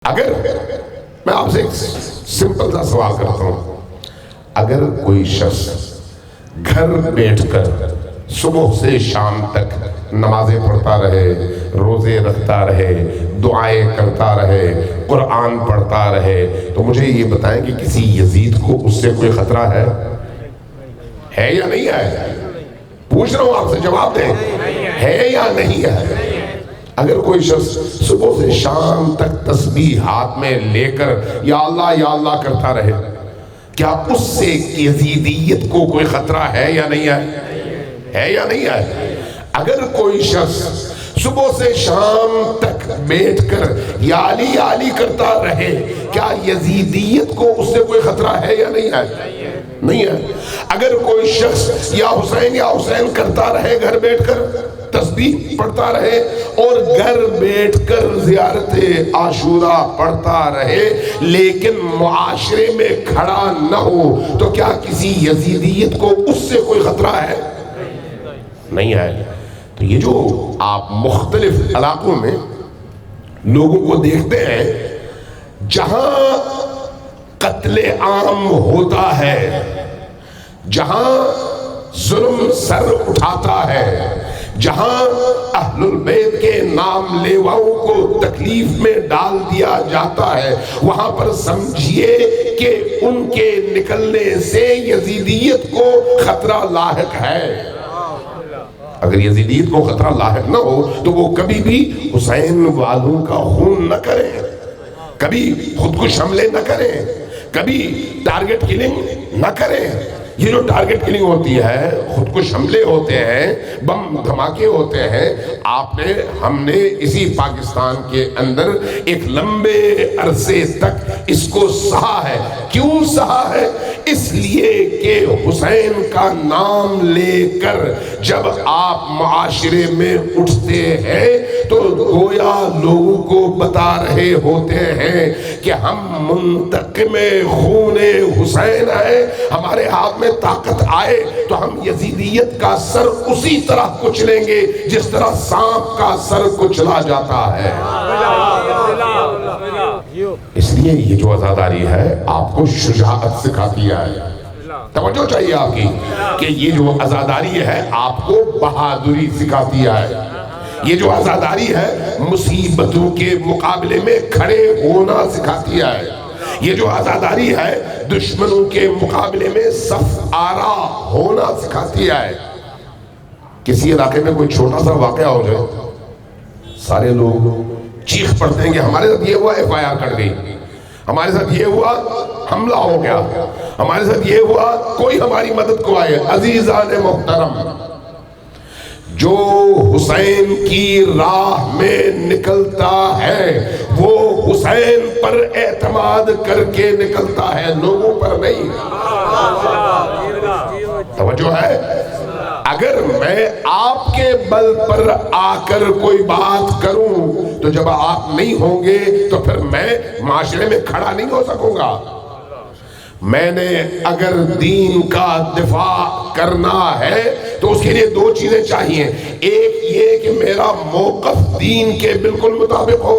اگر میں آپ سے ایک سمپل سا سوال کرتا ہوں، اگر کوئی شخص گھر بیٹھ کر صبح سے شام تک نمازیں پڑھتا رہے، روزے رکھتا رہے، دعائیں کرتا رہے، قرآن پڑھتا رہے، تو مجھے یہ بتائیں کہ کسی یزید کو اس سے کوئی خطرہ ہے یا نہیں ہے؟ پوچھ رہا ہوں آپ سے، جواب دیں، ہے یا نہیں ہے؟ اگر کوئی شخص صبح سے شام تک تسبیح ہاتھ میں لے کر یا اللہ کرتا رہے، کیا اس سے یزیدیت کو کوئی خطرہ ہے یا نہیں ہے یا نہیں ہے؟ اگر کوئی شخص صبح سے شام تک بیٹھ کر یا علی کرتا رہے، کیا یزیدیت کو اس سے کوئی خطرہ ہے یا نہیں ہے؟ نہیں ہے۔ اگر کوئی شخص یا حسین کرتا رہے، گھر بیٹھ کر تسبیح پڑھتا رہے اور گھر بیٹھ کر زیارت عاشورہ پڑھتا رہے لیکن معاشرے میں کھڑا نہ ہو، تو کیا کسی یزیدیت کو اس سے کوئی خطرہ ہے؟ نہیں ہے۔ تو یہ جو آپ مختلف علاقوں میں لوگوں کو دیکھتے ہیں جہاں قتل عام ہوتا ہے، جہاں ظلم سر اٹھاتا ہے، جہاں اہل البیت کے نام لیواؤں کو تکلیف میں ڈال دیا جاتا ہے، وہاں پر سمجھیے کہ ان کے نکلنے سے یزیدیت کو خطرہ لاحق ہے۔ اگر یزیدیت کو خطرہ لاحق نہ ہو تو وہ کبھی بھی حسین والوں کا خون نہ کریں، کبھی خودکش حملے نہ کریں، کبھی ٹارگٹ کلنگ نہ کریں۔ یہ جو ٹارگٹ کلنگ ہوتی ہے، خودکش حملے ہوتے ہیں، بم دھماکے ہوتے ہیں، ہم نے اسی پاکستان کے اندر ایک لمبے عرصے تک اس کو سہا ہے۔ کیوں سہا ہے؟ اس لیے کہ حسین کا نام لے کر جب آپ معاشرے میں اٹھتے ہیں تو گویا لوگوں کو بتا رہے ہوتے ہیں کہ ہم منتقم خون حسین ہیں، ہمارے ہاتھ میں طاقت آئے تو ہم یزیدیت کا سر اسی طرح کچلیں گے جس طرح سانپ کا سر کچلا جاتا ہے۔ اس لیے یہ جو عزاداری ہے آپ کو شجاعت سکھاتی ہے۔ توجہ چاہیے آپ کی کہ یہ جو عزاداری ہے آپ کو بہادری سکھاتی ہے۔ یہ جو عزاداری ہے مصیبتوں کے مقابلے میں کھڑے ہونا سکھاتی ہے۔ یہ جو عزاداری ہے دشمنوں کے مقابلے میں صف آرا ہونا سکھاتی ہے۔ کسی علاقے میں کوئی چھوٹا سا واقعہ ہو جائے، سارے لوگ چیخ پڑتے ہیں کہ ہمارے ساتھ یہ ہوا، FIR کٹ گئی، ہمارے ساتھ یہ ہوا، حملہ ہو گیا، ہمارے ساتھ یہ ہوا، کوئی ہماری مدد کو آئے۔ عزیزان محترم، جو حسین کی راہ میں نکلتا ہے وہ حسین پر اعتماد کر کے نکلتا ہے، لوگوں پر نہیں۔ توجہ ہے؟ اگر میں آپ کے بل پر آ کر کوئی بات کروں تو جب آپ نہیں ہوں گے تو پھر میں معاشرے میں کھڑا نہیں ہو سکوں گا۔ میں نے اگر دین کا دفاع کرنا ہے تو اس کے لیے دو چیزیں چاہیے، ایک یہ کہ میرا موقف دین کے بالکل مطابق ہو،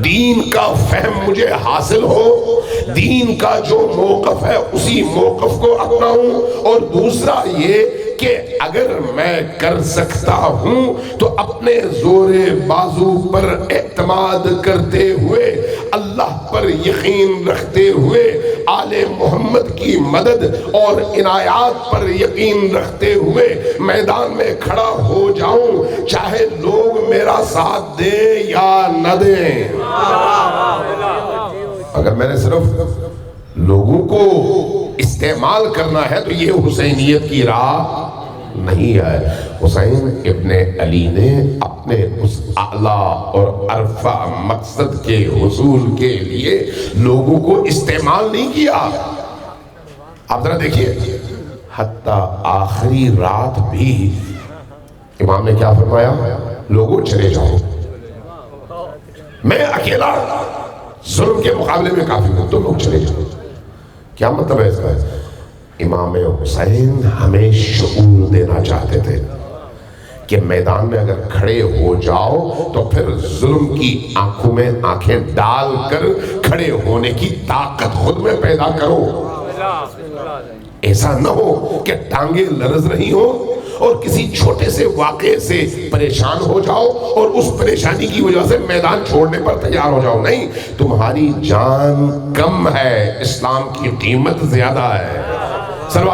دین کا فہم مجھے حاصل ہو، دین کا جو موقف ہے اسی موقف کو اپناؤں، اور دوسرا یہ کہ اگر میں کر سکتا ہوں تو اپنے زور بازو پر اعتماد کرتے ہوئے، اللہ پر یقین رکھتے ہوئے، آل محمد کی مدد اور عنایات پر یقین رکھتے ہوئے میدان میں کھڑا ہو جاؤں، چاہے لوگ میرا ساتھ دیں یا نہ دیں۔ اگر میں نے صرف لوگوں کو استعمال کرنا ہے تو یہ حسینیت کی راہ نہیں ہے۔ حسین ابن علی نے اپنے اس اعلیٰ اور عرفہ مقصد کے حصول کے لیے لوگوں کو استعمال نہیں کیا۔ آپ ذرا دیکھیے، حتیٰ آخری رات بھی امام نے کیا فرمایا؟ لوگوں چلے جاؤ، میں اکیلا ظلم کے مقابلے میں کافی ہوں، تم لوگ چلے جاؤ۔ کیا مطلب ہے اس کا؟ امام حسین ہمیں شعور دینا چاہتے تھے کہ میدان میں اگر کھڑے ہو جاؤ تو پھر ظلم کی آنکھوں میں آنکھیں ڈال کر کھڑے ہونے کی طاقت خود میں پیدا کرو. ایسا نہ ہو کہ ٹانگیں لرز رہی ہوں اور کسی چھوٹے سے واقعے سے پریشان ہو جاؤ اور اس پریشانی کی وجہ سے میدان چھوڑنے پر تیار ہو جاؤ. نہیں، تمہاری جان کم ہے، اسلام کی قیمت زیادہ ہے.